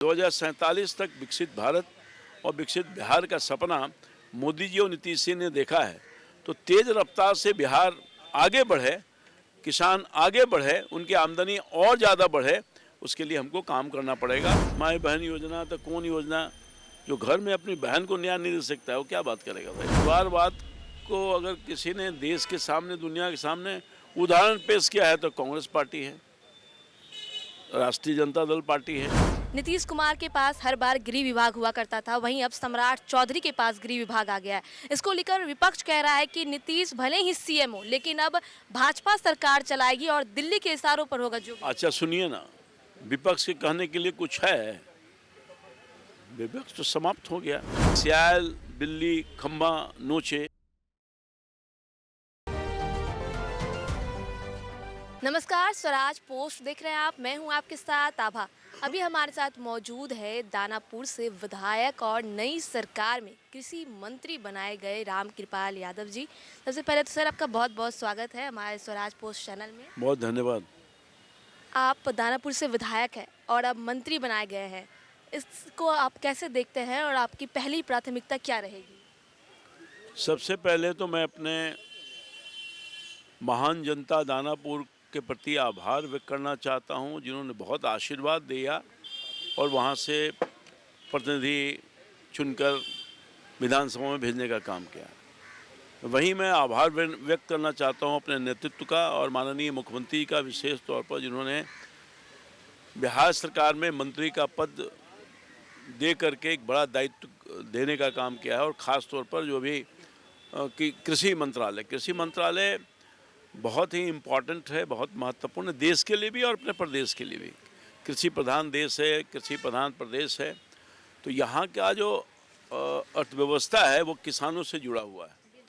2047 तक विकसित भारत और विकसित बिहार का सपना मोदी जी और नीतीश जी ने देखा है। तो तेज रफ्तार से बिहार आगे बढ़े, किसान आगे बढ़े, उनकी आमदनी और ज़्यादा बढ़े, उसके लिए हमको काम करना पड़ेगा। माई बहन योजना तो कौन योजना, जो घर में अपनी बहन को न्याय नहीं दे सकता है वो क्या बात करेगा भाई। परिवारवाद को अगर किसी ने देश के सामने, दुनिया के सामने उदाहरण पेश किया है तो कांग्रेस पार्टी है, राष्ट्रीय जनता दल पार्टी है। नीतीश कुमार के पास हर बार गृह विभाग हुआ करता था, वहीं अब सम्राट चौधरी के पास गृह विभाग आ गया है। इसको लेकर विपक्ष कह रहा है कि नीतीश भले ही सीएम हो, लेकिन अब भाजपा सरकार चलाएगी और दिल्ली के इशारों पर होगा जो। अच्छा सुनिए ना, विपक्ष के कहने के लिए कुछ है? विपक्ष तो समाप्त हो गया। सियाल, बिल्ली, खंबा नोचे। नमस्कार, स्वराज पोस्ट देख रहे हैं आप, मैं हूं आपके साथ आभा। अभी हमारे साथ मौजूद है दानापुर से विधायक और नई सरकार में कृषि मंत्री बनाए गए रामकृपाल यादव जी। सबसे पहले तो सर आपका बहुत बहुत स्वागत है हमारे स्वराज पोस्ट चैनल में। बहुत धन्यवाद। आप दानापुर से विधायक हैं और अब मंत्री बनाए गए हैं, इसको आप कैसे देखते हैं और आपकी पहली प्राथमिकता क्या रहेगी? सबसे पहले तो मैं अपने महान जनता दानापुर के प्रति आभार व्यक्त करना चाहता हूं, जिन्होंने बहुत आशीर्वाद दिया और वहां से प्रतिनिधि चुनकर विधानसभा में भेजने का काम किया। वहीं मैं आभार व्यक्त करना चाहता हूं अपने नेतृत्व का और माननीय मुख्यमंत्री का, विशेष तौर पर जिन्होंने बिहार सरकार में मंत्री का पद दे करके एक बड़ा दायित्व देने का काम किया है। और ख़ास तौर पर जो भी कि कृषि मंत्रालय बहुत ही इम्पॉर्टेंट है, बहुत महत्वपूर्ण है देश के लिए भी और अपने प्रदेश के लिए भी। कृषि प्रधान देश है, कृषि प्रधान प्रदेश है, तो यहाँ का जो अर्थव्यवस्था है वो किसानों से जुड़ा हुआ है।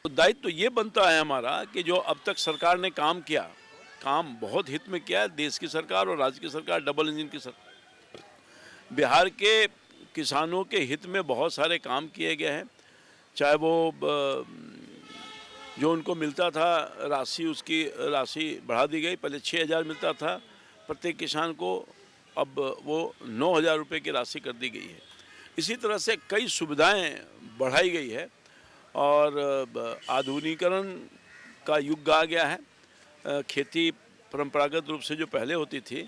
तो दायित्व तो ये बनता है हमारा कि जो अब तक सरकार ने काम किया, काम बहुत हित में किया है। देश की सरकार और राज्य की सरकार, डबल इंजन की सरकार, बिहार के किसानों के हित में बहुत सारे काम किए गए हैं। चाहे वो जो उनको मिलता था राशि, उसकी राशि बढ़ा दी गई। पहले 6,000 मिलता था प्रत्येक किसान को, अब वो 9,000 रुपये की राशि कर दी गई है। इसी तरह से कई सुविधाएं बढ़ाई गई है और आधुनिकीकरण का युग आ गया है। खेती परंपरागत रूप से जो पहले होती थी,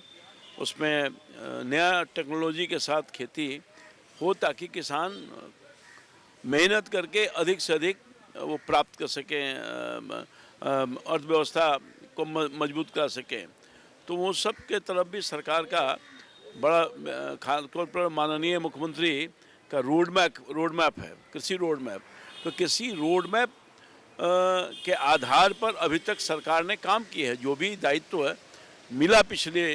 उसमें नया टेक्नोलॉजी के साथ खेती हो ताकि किसान मेहनत करके अधिक से अधिक वो प्राप्त कर सकें, अर्थव्यवस्था को मजबूत कर सकें। तो वो सब के तरफ भी सरकार का बड़ा खासतौर पर माननीय मुख्यमंत्री का रोड मैप है, कृषि रोड मैप। तो कृषि रोड मैप के आधार पर अभी तक सरकार ने काम किया है। जो भी दायित्व है मिला पिछले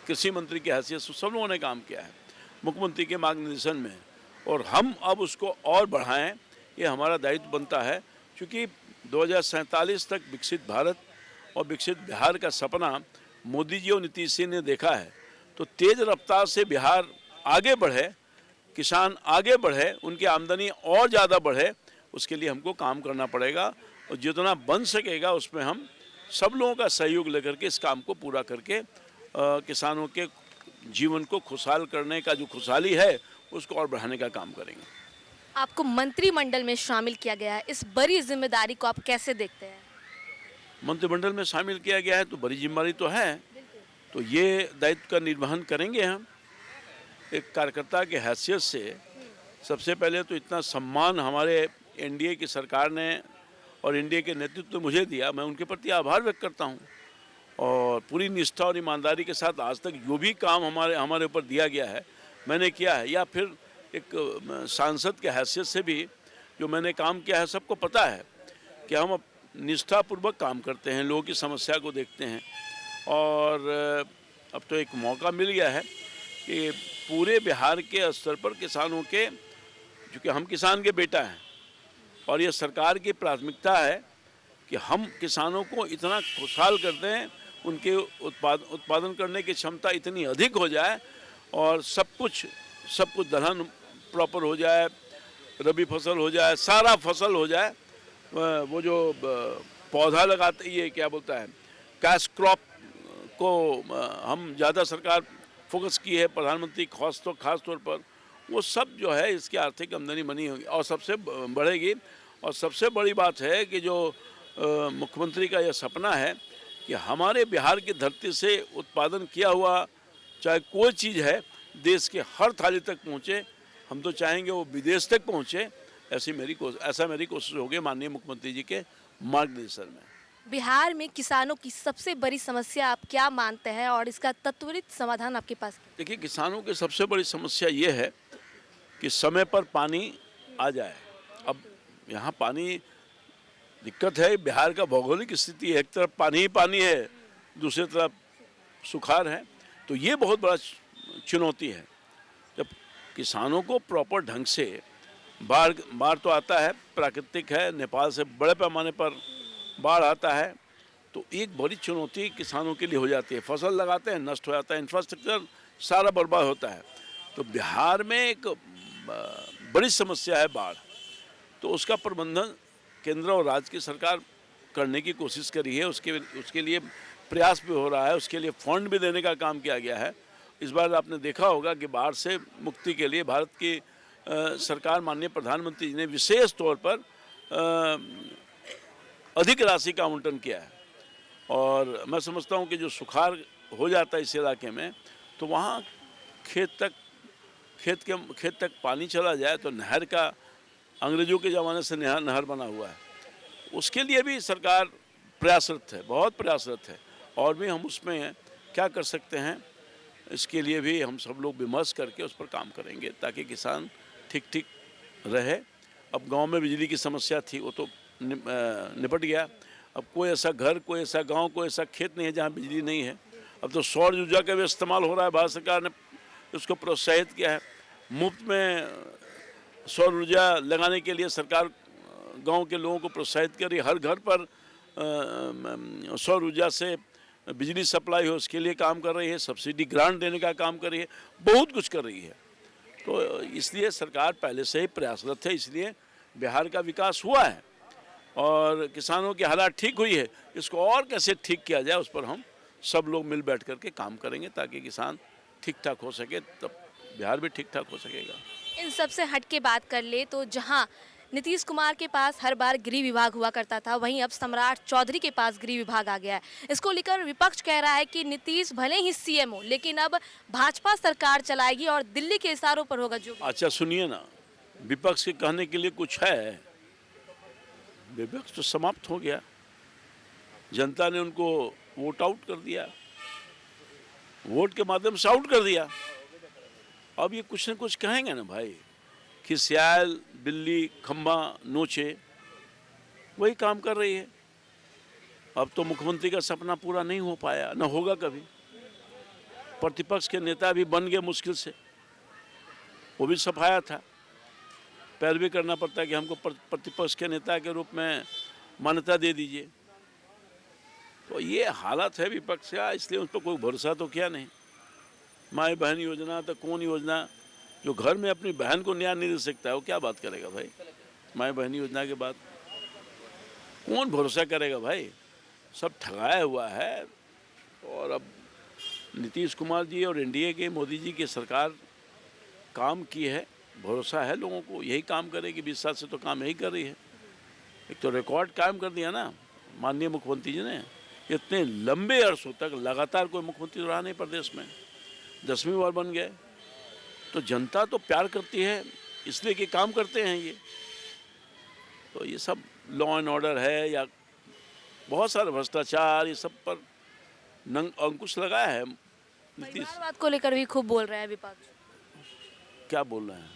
कृषि मंत्री की हैसियत से सब लोगों ने काम किया है मुख्यमंत्री के मार्गदर्शन में, और हम अब उसको और बढ़ाएं, ये हमारा दायित्व बनता है। क्योंकि 2047 तक विकसित भारत और विकसित बिहार का सपना मोदी जी और नीतीश जी ने देखा है। तो तेज रफ्तार से बिहार आगे बढ़े, किसान आगे बढ़े, उनकी आमदनी और ज़्यादा बढ़े, उसके लिए हमको काम करना पड़ेगा। और जितना बन सकेगा उसमें हम सब लोगों का सहयोग लेकर के इस काम को पूरा करके किसानों के जीवन को खुशहाल करने का जो खुशहाली है उसको और बढ़ाने का काम करेंगे। आपको मंत्रिमंडल में शामिल किया गया है, इस बड़ी जिम्मेदारी को आप कैसे देखते हैं? मंत्रिमंडल में शामिल किया गया है तो बड़ी जिम्मेदारी तो है, तो ये दायित्व का निर्वहन करेंगे हम एक कार्यकर्ता के हैसियत से। सबसे पहले तो इतना सम्मान हमारे एनडीए की सरकार ने और एनडीए के नेतृत्व ने मुझे दिया, मैं उनके प्रति आभार व्यक्त करता हूँ। और पूरी निष्ठा और ईमानदारी के साथ आज तक जो भी काम हमारे ऊपर दिया गया है मैंने किया है, या फिर एक सांसद के हैसियत से भी जो मैंने काम किया है, सबको पता है कि हम निष्ठापूर्वक काम करते हैं, लोगों की समस्या को देखते हैं। और अब तो एक मौका मिल गया है कि पूरे बिहार के स्तर पर किसानों के, चूँकि हम किसान के बेटा हैं और ये सरकार की प्राथमिकता है कि हम किसानों को इतना खुशहाल कर दें, उनके उत्पादन करने की क्षमता इतनी अधिक हो जाए और सब कुछ दलहन प्रॉपर हो जाए, रबी फसल हो जाए, सारा फसल हो जाए। वो जो पौधा लगाते, ये क्या बोलता है, कैश क्रॉप को हम ज़्यादा सरकार फोकस की है प्रधानमंत्री खास तौर पर, वो सब जो है इसकी आर्थिक आमदनी बनी होगी और सबसे बढ़ेगी। और सबसे बड़ी बात है कि जो मुख्यमंत्री का यह सपना है कि हमारे बिहार की धरती से उत्पादन किया हुआ चाहे कोई चीज़ है देश के हर थाली तक पहुँचे। हम तो चाहेंगे वो विदेश तक पहुँचे, ऐसा मेरी कोशिश होगी माननीय मुख्यमंत्री जी के मार्गदर्शन में। बिहार में किसानों की सबसे बड़ी समस्या आप क्या मानते हैं और इसका त्वरित समाधान आपके पास क्या देखिए, किसानों की सबसे बड़ी समस्या ये है कि समय पर पानी आ जाए। अब यहाँ पानी दिक्कत है, बिहार का भौगोलिक स्थिति है, एक तरफ पानी ही पानी है, दूसरी तरफ सुखाड़ है, तो ये बहुत बड़ा चुनौती है। जब किसानों को प्रॉपर ढंग से बाढ़ तो आता है, प्राकृतिक है, नेपाल से बड़े पैमाने पर बाढ़ आता है, तो एक बड़ी चुनौती किसानों के लिए हो जाती है। फसल लगाते हैं, नष्ट हो जाता है, इंफ्रास्ट्रक्चर सारा बर्बाद होता है। तो बिहार में एक बड़ी समस्या है बाढ़, तो उसका प्रबंधन केंद्र और राज्य की सरकार करने की कोशिश कर रही है। उसके लिए प्रयास भी हो रहा है, उसके लिए फंड भी देने का काम किया गया है। इस बार आपने देखा होगा कि बाढ़ से मुक्ति के लिए भारत की सरकार माननीय प्रधानमंत्री जी ने विशेष तौर पर अधिक राशि का आवंटन किया है। और मैं समझता हूं कि जो सुखाड़ हो जाता है इस इलाके में, तो वहाँ खेत तक पानी चला जाए तो नहर का अंग्रेजों के ज़माने से नहर बना हुआ है, उसके लिए भी सरकार प्रयासरत है, बहुत प्रयासरत है। और भी हम उसमें क्या कर सकते हैं, इसके लिए भी हम सब लोग विमर्श करके उस पर काम करेंगे ताकि किसान ठीक रहे। अब गांव में बिजली की समस्या थी, वो तो निपट गया। अब कोई ऐसा घर, कोई ऐसा गांव, कोई ऐसा खेत नहीं है जहां बिजली नहीं है। अब तो सौर ऊर्जा का भी इस्तेमाल हो रहा है, भारत सरकार ने उसको प्रोत्साहित किया है। मुफ्त में सौर ऊर्जा लगाने के लिए सरकार गांव के लोगों को प्रोत्साहित कर रही है। हर घर पर सौर ऊर्जा से बिजली सप्लाई हो, उसके लिए काम कर रही है। सब्सिडी ग्रांट देने का काम कर रही है, बहुत कुछ कर रही है। तो इसलिए सरकार पहले से ही प्रयासरत है, इसलिए बिहार का विकास हुआ है और किसानों की हालात ठीक हुई है। इसको और कैसे ठीक किया जाए, उस पर हम सब लोग मिल बैठ करके काम करेंगे ताकि किसान ठीक ठाक हो सके, तब बिहार भी ठीक ठाक हो सकेगा। इन सब से हट के बात कर ले तो जहां नीतीश कुमार के पास हर बार गृह विभाग हुआ करता था, वहीं अब सम्राट चौधरी के पास गृह विभाग आ गया है। इसको लेकर विपक्ष कह रहा है कि नीतीश भले ही सीएम हो, लेकिन अब भाजपा सरकार चलाएगी और दिल्ली के इशारों पर होगा जो। अच्छा सुनिए ना, विपक्ष के कहने के लिए कुछ है? विपक्ष तो समाप्त हो गया, जनता ने उनको वोट आउट कर दिया, वोट के माध्यम से आउट कर दिया। अब ये कुछ न कुछ कहेंगे ना भाई, खिसियाल बिल्ली खम्बा नोचे, वही काम कर रही है। अब तो मुख्यमंत्री का सपना पूरा नहीं हो पाया, न होगा कभी। प्रतिपक्ष के नेता भी बन गए मुश्किल से, वो भी सफाया था। पैरवी करना पड़ता है कि हमको प्रतिपक्ष के नेता के रूप में मान्यता दे दीजिए। तो ये हालत है विपक्ष का, इसलिए उस पर कोई भरोसा तो किया नहीं। माई बहन योजना तो कौन योजना, जो घर में अपनी बहन को न्याय नहीं दे सकता है वो क्या बात करेगा भाई? माई बहन योजना के बाद कौन भरोसा करेगा भाई? सब ठगाया हुआ है। और अब नीतीश कुमार जी और एनडीए के मोदी जी की सरकार काम की है, भरोसा है लोगों को यही काम करेगी। 20 साल से तो काम यही कर रही है। एक तो रिकॉर्ड कायम कर दिया ना माननीय मुख्यमंत्री जी ने, इतने लंबे अरसों तक लगातार कोई मुख्यमंत्री रहा नहीं प्रदेश में, 10वीं बार बन गए। तो जनता तो प्यार करती है इसलिए कि काम करते हैं ये। तो ये सब लॉ एंड ऑर्डर है या बहुत सारे भ्रष्टाचार, ये सब पर अंकुश लगाया है नीतीश। परिवारवाद को लेकर भी खूब बोल रहे हैं विपक्ष। क्या बोल रहे हैं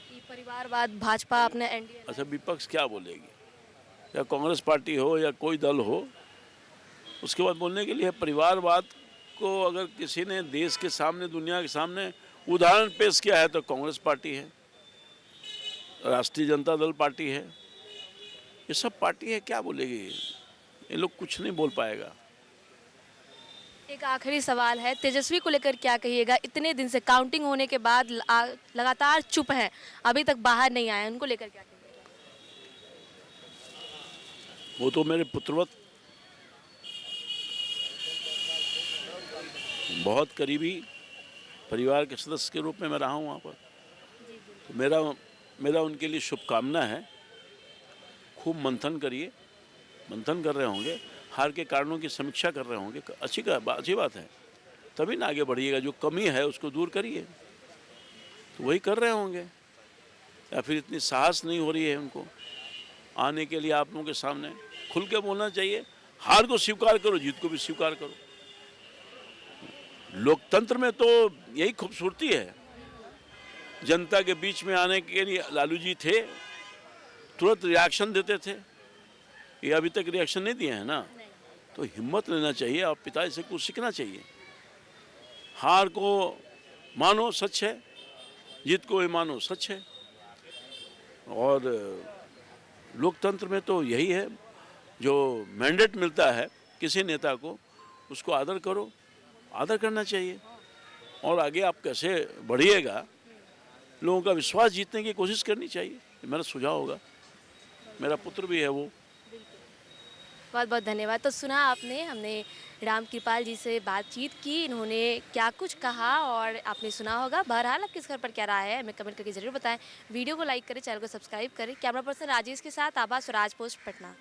कि परिवारवाद भाजपा अपने एनडीए। अच्छा, विपक्ष क्या बोलेगी? या कांग्रेस पार्टी हो या कोई दल हो, उसके बाद बोलने के लिए परिवारवाद को अगर किसी ने देश के सामने, दुनिया के सामने उदाहरण पेश किया है तो कांग्रेस पार्टी है, राष्ट्रीय जनता दल पार्टी है, ये सब पार्टी है। क्या बोलेगी? ये लोग कुछ नहीं बोल पाएगा। एक आखिरी सवाल है, तेजस्वी को लेकर क्या कहिएगा? इतने दिन से काउंटिंग होने के बाद लगातार चुप हैं, अभी तक बाहर नहीं आए, उनको लेकर क्या कहिएगा? वो तो मेरे पुत्रवत, बहुत करीबी परिवार के सदस्य के रूप में मैं रहा हूँ वहाँ पर। तो मेरा उनके लिए शुभकामना है। खूब मंथन करिए, मंथन कर रहे होंगे, हार के कारणों की समीक्षा कर रहे होंगे, अच्छी बात है। तभी ना आगे बढ़िएगा। जो कमी है उसको दूर करिए, तो वही कर रहे होंगे। या फिर इतनी साहस नहीं हो रही है उनको आने के लिए आप लोगों के सामने। खुल के बोलना चाहिए। हार को स्वीकार करो, जीत को भी स्वीकार करो। लोकतंत्र में तो यही खूबसूरती है। जनता के बीच में आने के लिए लालू जी थे, तुरंत रिएक्शन देते थे। ये अभी तक रिएक्शन नहीं दिए हैं ना। तो हिम्मत लेना चाहिए और पिताजी से कुछ सीखना चाहिए। हार को मानो सच है, जीत को भी मानो सच है। और लोकतंत्र में तो यही है, जो मैंडेट मिलता है किसी नेता को, उसको आदर करो, आदर करना चाहिए। और आगे आप कैसे बढ़िएगा, लोगों का विश्वास जीतने की कोशिश करनी चाहिए। ये मेरा सुझाव होगा। मेरा पुत्र भी है वो। बहुत बहुत धन्यवाद। तो सुना आपने, हमने राम कृपाल जी से बातचीत की, इन्होंने क्या कुछ कहा और आपने सुना होगा। बहरहाल आपके इस घर पर क्या राय है हमें कमेंट करके ज़रूर बताएं। वीडियो को लाइक करें, चैनल को सब्सक्राइब करें। कैमरा पर्सन राजेश के साथ आभा, स्वराज पोस्ट, पटना।